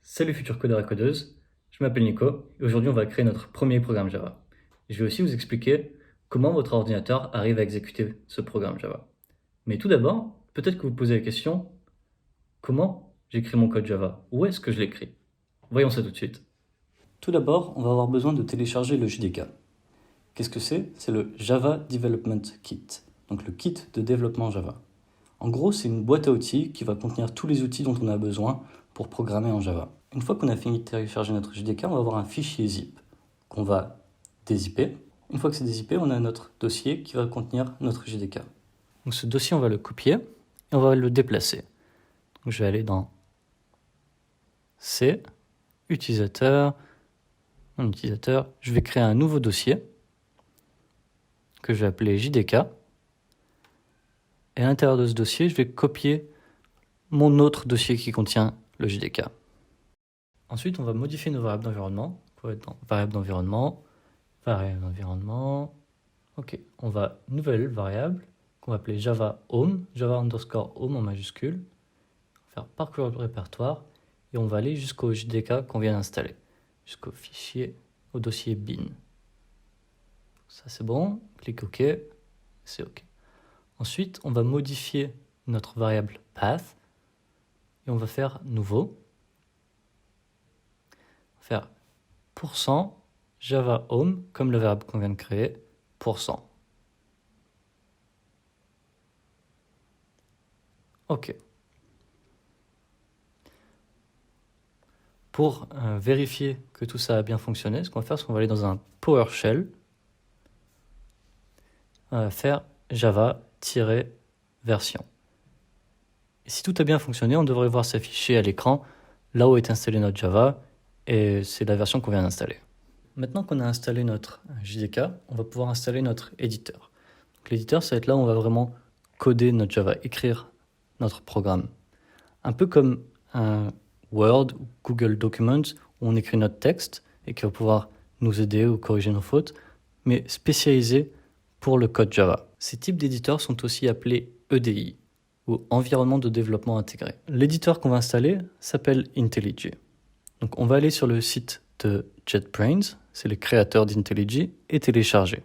Salut futurs codeurs et codeuses, je m'appelle Nico et aujourd'hui on va créer notre premier programme Java. Je vais aussi vous expliquer comment votre ordinateur arrive à exécuter ce programme Java. Mais tout d'abord, peut-être que vous posez la question, comment j'écris mon code Java? Où est-ce que je l'écris? Voyons ça tout de suite. Tout d'abord, on va avoir besoin de télécharger le JDK. Qu'est-ce que c'est? C'est le Java Development Kit, donc le kit de développement Java. En gros, c'est une boîte à outils qui va contenir tous les outils dont on a besoin pour programmer en Java. Une fois qu'on a fini de télécharger notre JDK, on va avoir un fichier zip qu'on va dézipper. Une fois que c'est dézippé, on a notre dossier qui va contenir notre JDK. Donc ce dossier, on va le copier et on va le déplacer. Donc je vais aller dans C, utilisateur, mon utilisateur. Je vais créer un nouveau dossier que je vais appeler JDK. Et à l'intérieur de ce dossier, je vais copier mon autre dossier qui contient le JDK. Ensuite, on va modifier nos variables d'environnement. On va être dans variable d'environnement. Ok, on va nouvelle variable qu'on va appeler Java Home, Java underscore Home en majuscule. On va faire parcourir le répertoire et on va aller jusqu'au JDK qu'on vient d'installer, jusqu'au fichier, au dossier bin. Ça c'est bon, clique OK, c'est OK. Ensuite, on va modifier notre variable path et on va faire nouveau. Faire %Java Home, comme le verbe qu'on vient de créer, %. OK. Pour vérifier que tout ça a bien fonctionné, ce qu'on va faire, c'est qu'on va aller dans un PowerShell. On va faire Java-version. Et si tout a bien fonctionné, on devrait voir s'afficher à l'écran là où est installé notre Java, et c'est la version qu'on vient d'installer. Maintenant qu'on a installé notre JDK, on va pouvoir installer notre éditeur. L'éditeur, ça va être là où on va vraiment coder notre Java, écrire notre programme. Un peu comme un Word ou Google Documents où on écrit notre texte et qui va pouvoir nous aider ou corriger nos fautes, mais spécialisé pour le code Java. Ces types d'éditeurs sont aussi appelés EDI, ou Environnement de développement intégré. L'éditeur qu'on va installer s'appelle IntelliJ. Donc on va aller sur le site de JetBrains, c'est le créateur d'IntelliJ, et télécharger.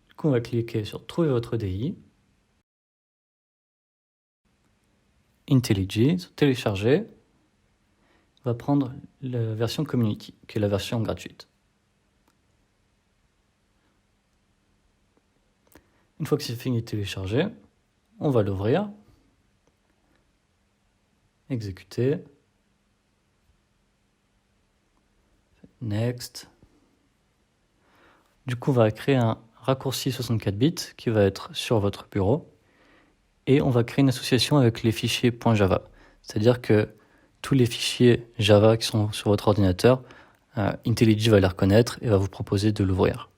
Du coup, on va cliquer sur Trouver votre EDI. IntelliJ, sur Télécharger. On va prendre la version Community, qui est la version gratuite. Une fois que c'est fini de télécharger, on va l'ouvrir. Exécuter. Next. Du coup, on va créer un raccourci 64 bits qui va être sur votre bureau. Et on va créer une association avec les fichiers .java. C'est-à-dire que tous les fichiers Java qui sont sur votre ordinateur, IntelliJ va les reconnaître et va vous proposer de l'ouvrir.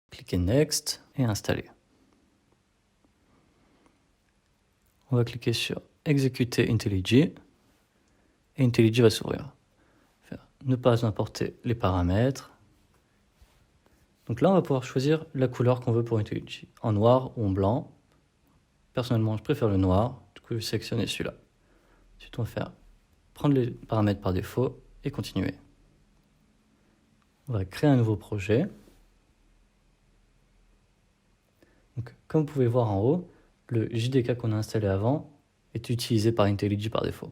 Cliquez Next et Installer. On va cliquer sur Exécuter IntelliJ et IntelliJ va s'ouvrir. Ne pas importer les paramètres. Donc là, on va pouvoir choisir la couleur qu'on veut pour IntelliJ, en noir ou en blanc. Personnellement, je préfère le noir, du coup, je vais sélectionner celui-là. Ensuite, on va faire prendre les paramètres par défaut et continuer. On va créer un nouveau projet. Donc, comme vous pouvez voir en haut, le JDK qu'on a installé avant est utilisé par IntelliJ par défaut.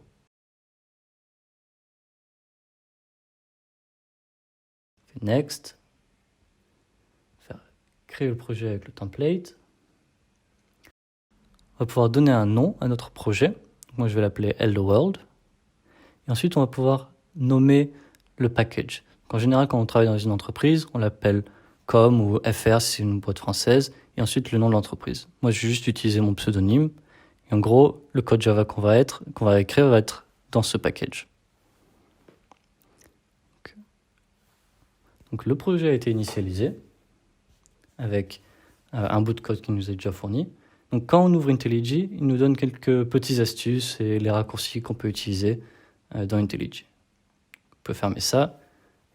Next. Créer le projet avec le template. On va pouvoir donner un nom à notre projet. Moi, je vais l'appeler Hello World. Et ensuite, on va pouvoir nommer le package. Donc, en général, quand on travaille dans une entreprise, on l'appelle com ou FR si c'est une boîte française, et ensuite le nom de l'entreprise. Moi, je vais juste utiliser mon pseudonyme. Et en gros, le code Java qu'on va écrire va être dans ce package. Donc, le projet a été initialisé avec un bout de code qui nous est déjà fourni. Donc quand on ouvre IntelliJ, il nous donne quelques petites astuces et les raccourcis qu'on peut utiliser dans IntelliJ. On peut fermer ça,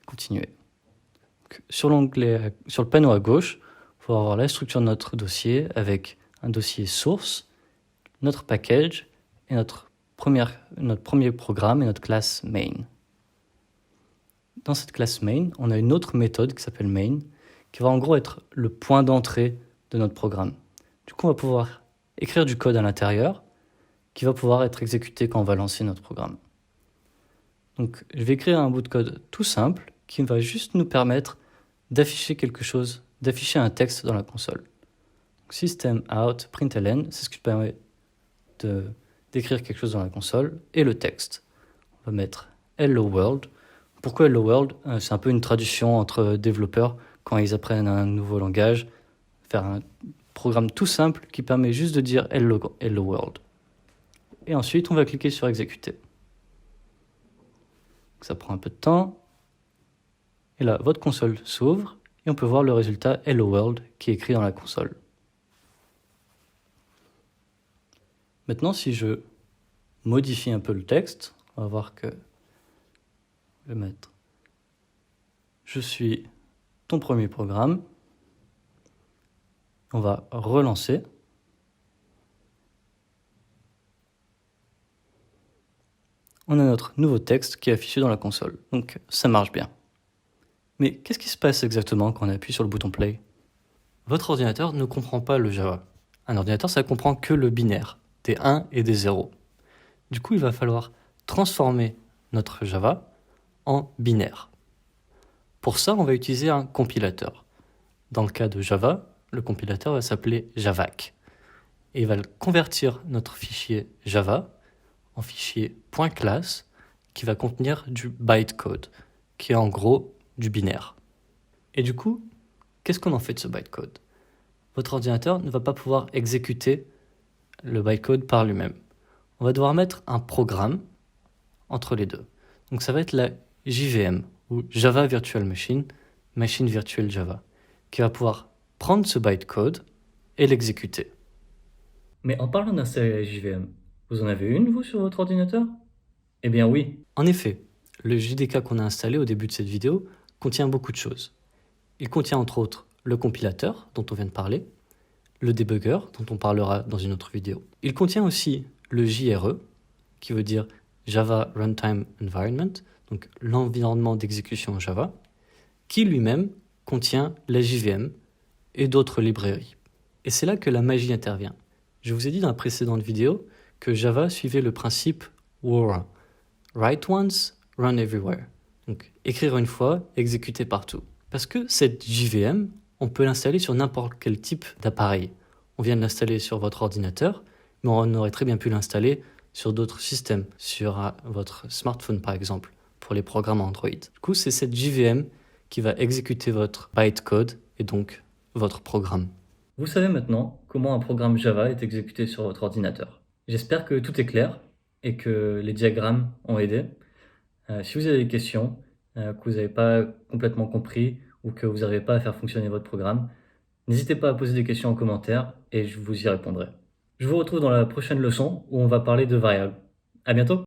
continuer. Donc, sur le panneau à gauche, il faut avoir la structure de notre dossier avec un dossier source, notre package est notre premier programme et notre classe main. Dans cette classe main, on a une autre méthode qui s'appelle main, qui va en gros être le point d'entrée de notre programme. Du coup, on va pouvoir écrire du code à l'intérieur qui va pouvoir être exécuté quand on va lancer notre programme. Donc, je vais écrire un bout de code tout simple qui va juste nous permettre d'afficher quelque chose, d'afficher un texte dans la console. Donc, system out println, c'est ce qui permet d'écrire quelque chose dans la console, et le texte. On va mettre hello world. Pourquoi hello world? C'est un peu une traduction entre développeurs quand ils apprennent un nouveau langage, faire un programme tout simple qui permet juste de dire hello world. Et ensuite, on va cliquer sur exécuter. Ça prend un peu de temps. Et là, votre console s'ouvre et on peut voir le résultat hello world qui est écrit dans la console. Maintenant, si je modifie un peu le texte, on va voir que je vais mettre je suis ton premier programme. On va relancer. On a notre nouveau texte qui est affiché dans la console. Donc ça marche bien. Mais qu'est-ce qui se passe exactement quand on appuie sur le bouton play? Votre ordinateur ne comprend pas le Java. Un ordinateur, ça comprend que le binaire, des 1 et des 0. Du coup, il va falloir transformer notre Java en binaire. Pour ça, on va utiliser un compilateur. Dans le cas de Java, le compilateur va s'appeler Javac. Et il va convertir notre fichier Java en fichier .class qui va contenir du bytecode, qui est en gros du binaire. Et du coup, qu'est-ce qu'on en fait de ce bytecode? Votre ordinateur ne va pas pouvoir exécuter le bytecode par lui-même. On va devoir mettre un programme entre les deux. Donc ça va être la JVM, ou Java Virtual Machine, Machine Virtual Java, qui va pouvoir prendre ce bytecode et l'exécuter. Mais en parlant d'installer la JVM, vous en avez une, vous, sur votre ordinateur? Eh bien oui. En effet, le JDK qu'on a installé au début de cette vidéo contient beaucoup de choses. Il contient entre autres le compilateur, dont on vient de parler, le debugger, dont on parlera dans une autre vidéo. Il contient aussi le JRE, qui veut dire Java Runtime Environment, donc l'environnement d'exécution Java, qui lui-même contient la JVM et d'autres librairies. Et c'est là que la magie intervient. Je vous ai dit dans la précédente vidéo que Java suivait le principe WORA, Write once, run everywhere. Donc écrire une fois, exécuter partout. Parce que cette JVM, on peut l'installer sur n'importe quel type d'appareil. On vient de l'installer sur votre ordinateur, mais on aurait très bien pu l'installer sur d'autres systèmes, sur votre smartphone par exemple, pour les programmes Android. Du coup, c'est cette JVM qui va exécuter votre bytecode et donc votre programme. Vous savez maintenant comment un programme Java est exécuté sur votre ordinateur. J'espère que tout est clair et que les diagrammes ont aidé. Si vous avez des questions, que vous n'avez pas complètement compris ou que vous n'arrivez pas à faire fonctionner votre programme, n'hésitez pas à poser des questions en commentaire et je vous y répondrai. Je vous retrouve dans la prochaine leçon où on va parler de variables. À bientôt!